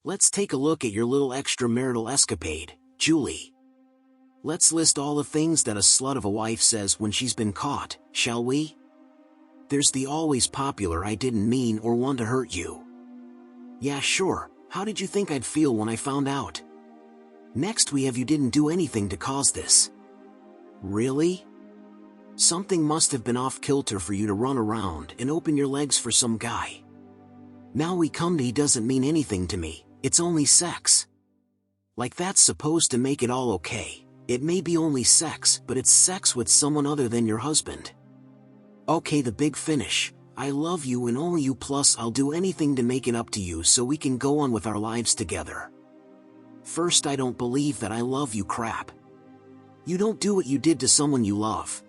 Let's take a look at your little extramarital escapade, Julie. Let's list all the things that a slut of a wife says when she's been caught, shall we? There's the always popular "I didn't mean or want to hurt you." Yeah, sure, how did you think I'd feel when I found out? Next we have "You didn't do anything to cause this." Really? Something must have been off kilter for you to run around and open your legs for some guy. Now we come to "He doesn't mean anything to me, it's only sex." Like that's supposed to make it all okay. It may be only sex, but it's sex with someone other than your husband. Okay, the big finish. "I love you and only you, plus I'll do anything to make it up to you so we can go on with our lives together." First, I don't believe that "I love you" crap. You don't do what you did to someone you love.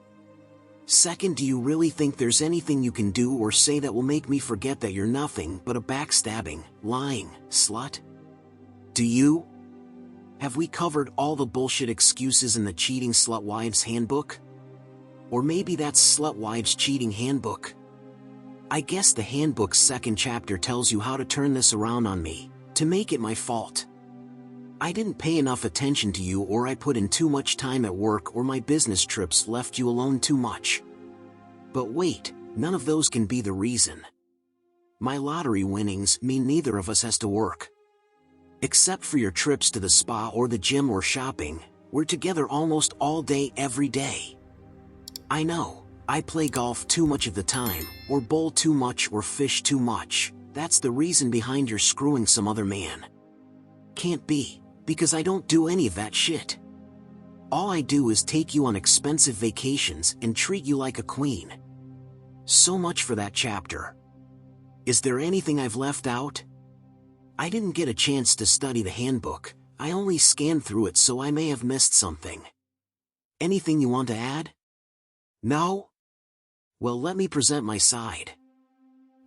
Second, do you really think there's anything you can do or say that will make me forget that you're nothing but a backstabbing, lying slut? Do you? Have we covered all the bullshit excuses in the Cheating Slut Wives Handbook? Or maybe that's Slut Wives Cheating Handbook? I guess the handbook's second chapter tells you how to turn this around on me, to make it my fault. I didn't pay enough attention to you, or I put in too much time at work, or my business trips left you alone too much. But wait, none of those can be the reason. My lottery winnings mean neither of us has to work. Except for your trips to the spa or the gym or shopping, we're together almost all day every day. I know, I play golf too much of the time, or bowl too much, or fish too much. That's the reason behind your screwing some other man. Can't be, because I don't do any of that shit. All I do is take you on expensive vacations and treat you like a queen. So much for that chapter. Is there anything I've left out? I didn't get a chance to study the handbook. I only scanned through it, so I may have missed something. Anything you want to add? No? Well, let me present my side.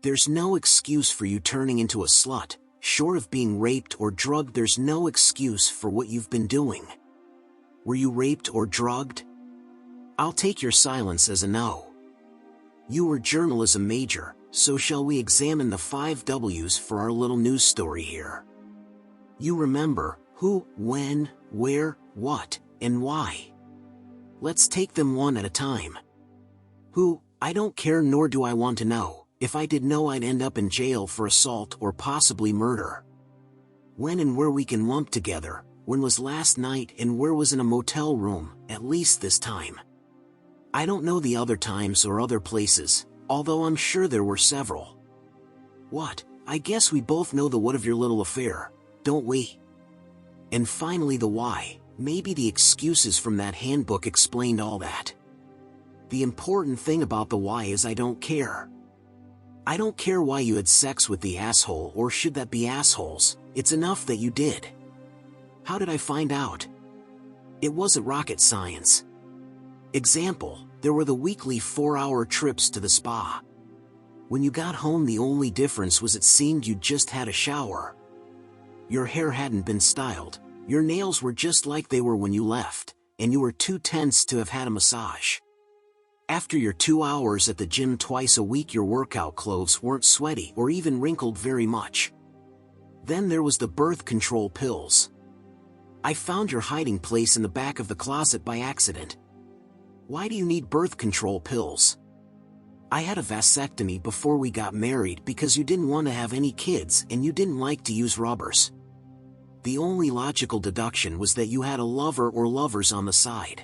There's no excuse for you turning into a slut. Short of being raped or drugged, there's no excuse for what you've been doing. Were you raped or drugged? I'll take your silence as a no. You were journalism major, so shall we examine the 5 W's for our little news story here? You remember who, when, where, what, and why. Let's take them one at a time. Who? I don't care, nor do I want to know. If I did know, I'd end up in jail for assault or possibly murder. When and where we can lump together. When was last night and where was in a motel room, at least this time. I don't know the other times or other places, although I'm sure there were several. What? I guess we both know the what of your little affair, don't we? And finally the why. Maybe the excuses from that handbook explained all that. The important thing about the why is I don't care. I don't care why you had sex with the asshole, or should that be assholes. It's enough that you did. How did I find out? It wasn't rocket science. Example, there were the weekly 4-hour trips to the spa. When you got home, the only difference was it seemed you'd just had a shower. Your hair hadn't been styled, your nails were just like they were when you left, and you were too tense to have had a massage. After your 2 hours at the gym twice a week, your workout clothes weren't sweaty or even wrinkled very much. Then there was the birth control pills. I found your hiding place in the back of the closet by accident. Why do you need birth control pills? I had a vasectomy before we got married because you didn't want to have any kids and you didn't like to use rubbers. The only logical deduction was that you had a lover or lovers on the side.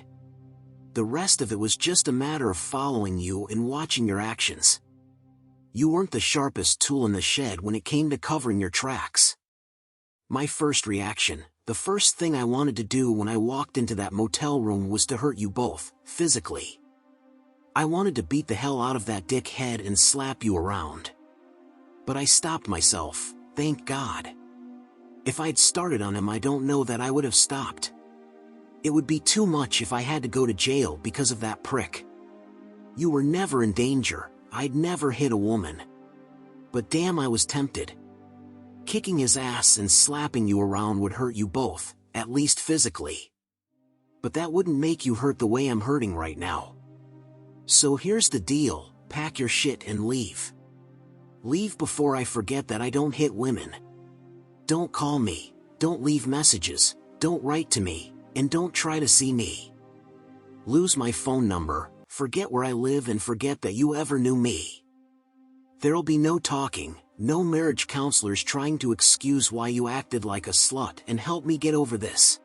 The rest of it was just a matter of following you and watching your actions. You weren't the sharpest tool in the shed when it came to covering your tracks. My first reaction, the first thing I wanted to do when I walked into that motel room, was to hurt you both, physically. I wanted to beat the hell out of that dickhead and slap you around. But I stopped myself, thank God. If I'd started on him, I don't know that I would have stopped. It would be too much if I had to go to jail because of that prick. You were never in danger, I'd never hit a woman. But damn, I was tempted. Kicking his ass and slapping you around would hurt you both, at least physically. But that wouldn't make you hurt the way I'm hurting right now. So here's the deal, pack your shit and leave. Leave before I forget that I don't hit women. Don't call me, don't leave messages, don't write to me, and don't try to see me. Lose my phone number, forget where I live, and forget that you ever knew me. There'll be no talking, no marriage counselors trying to excuse why you acted like a slut and help me get over this.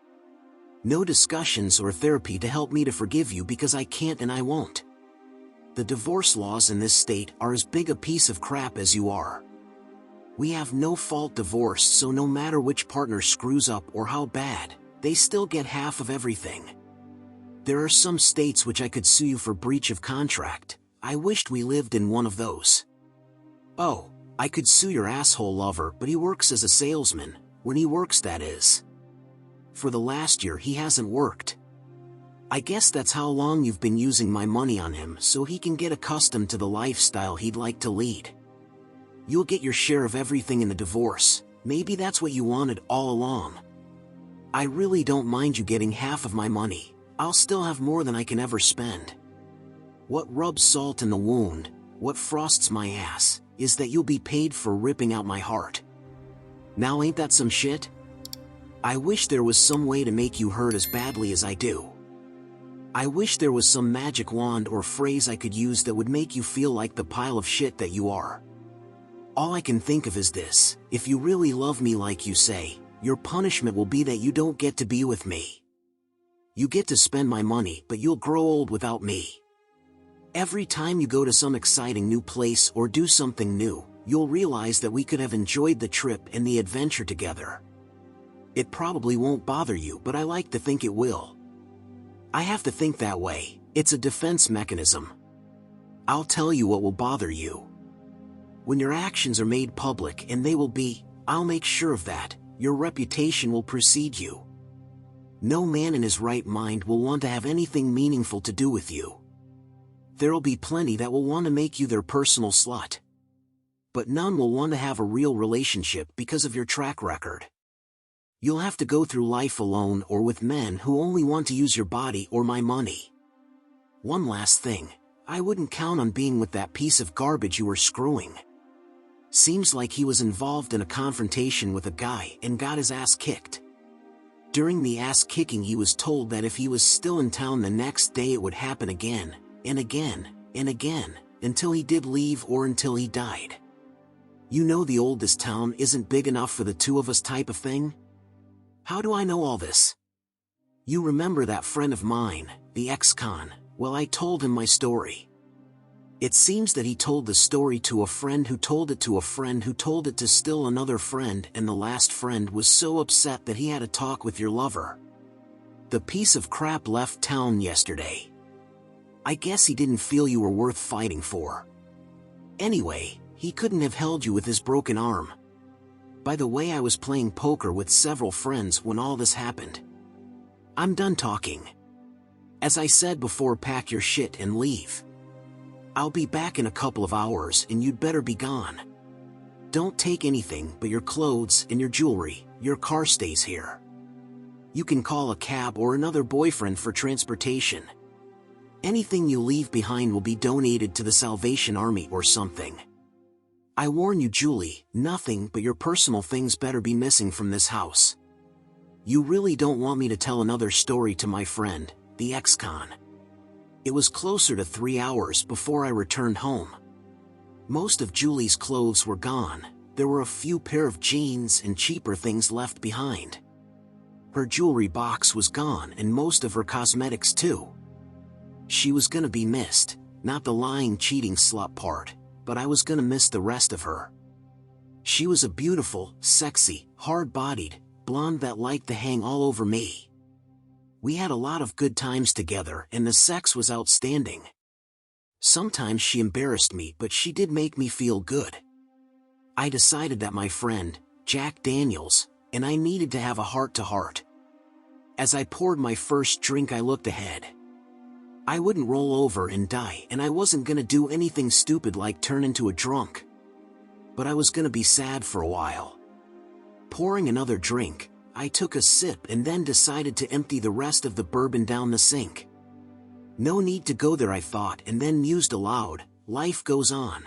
No discussions or therapy to help me to forgive you, because I can't and I won't. The divorce laws in this state are as big a piece of crap as you are. We have no-fault divorce, so no matter which partner screws up or how bad, they still get half of everything. There are some states which I could sue you for breach of contract. I wished we lived in one of those. Oh, I could sue your asshole lover, but he works as a salesman, when he works, that is. For the last year he hasn't worked. I guess that's how long you've been using my money on him, so he can get accustomed to the lifestyle he'd like to lead. You'll get your share of everything in the divorce. Maybe that's what you wanted all along. I really don't mind you getting half of my money. I'll still have more than I can ever spend. What rubs salt in the wound, what frosts my ass, is that you'll be paid for ripping out my heart. Now ain't that some shit? I wish there was some way to make you hurt as badly as I do. I wish there was some magic wand or phrase I could use that would make you feel like the pile of shit that you are. All I can think of is this: if you really love me like you say, your punishment will be that you don't get to be with me. You get to spend my money, but you'll grow old without me. Every time you go to some exciting new place or do something new, you'll realize that we could have enjoyed the trip and the adventure together. It probably won't bother you, but I like to think it will. I have to think that way. It's a defense mechanism. I'll tell you what will bother you. When your actions are made public, and they will be, I'll make sure of that, your reputation will precede you. No man in his right mind will want to have anything meaningful to do with you. There'll be plenty that will want to make you their personal slut. But none will want to have a real relationship because of your track record. You'll have to go through life alone or with men who only want to use your body or my money. One last thing, I wouldn't count on being with that piece of garbage you were screwing. Seems like he was involved in a confrontation with a guy and got his ass kicked. During the ass kicking he was told that if he was still in town the next day it would happen again, and again, and again, until he did leave or until he died. You know the oldest town isn't big enough for the two of us type of thing? How do I know all this? You remember that friend of mine, the ex-con? Well, I told him my story. It seems that he told the story to a friend who told it to a friend who told it to still another friend, and the last friend was so upset that he had a talk with your lover. The piece of crap left town yesterday. I guess he didn't feel you were worth fighting for. Anyway, he couldn't have held you with his broken arm. By the way, I was playing poker with several friends when all this happened. I'm done talking. As I said before, pack your shit and leave. I'll be back in a couple of hours and you'd better be gone. Don't take anything but your clothes and your jewelry. Your car stays here. You can call a cab or another boyfriend for transportation. Anything you leave behind will be donated to the Salvation Army or something. I warn you, Julie, nothing but your personal things better be missing from this house. You really don't want me to tell another story to my friend, the ex-con. It was closer to 3 hours before I returned home. Most of Julie's clothes were gone. There were a few pair of jeans and cheaper things left behind. Her jewelry box was gone and most of her cosmetics too. She was gonna be missed, not the lying, cheating slut part, but I was gonna miss the rest of her. She was a beautiful, sexy, hard-bodied blonde that liked to hang all over me. We had a lot of good times together and the sex was outstanding. Sometimes she embarrassed me, but she did make me feel good. I decided that my friend, Jack Daniels, and I needed to have a heart-to-heart. As I poured my first drink, I looked ahead. I wouldn't roll over and die, and I wasn't gonna do anything stupid like turn into a drunk. But I was gonna be sad for a while. Pouring another drink, I took a sip and then decided to empty the rest of the bourbon down the sink. No need to go there, I thought, and then mused aloud, life goes on.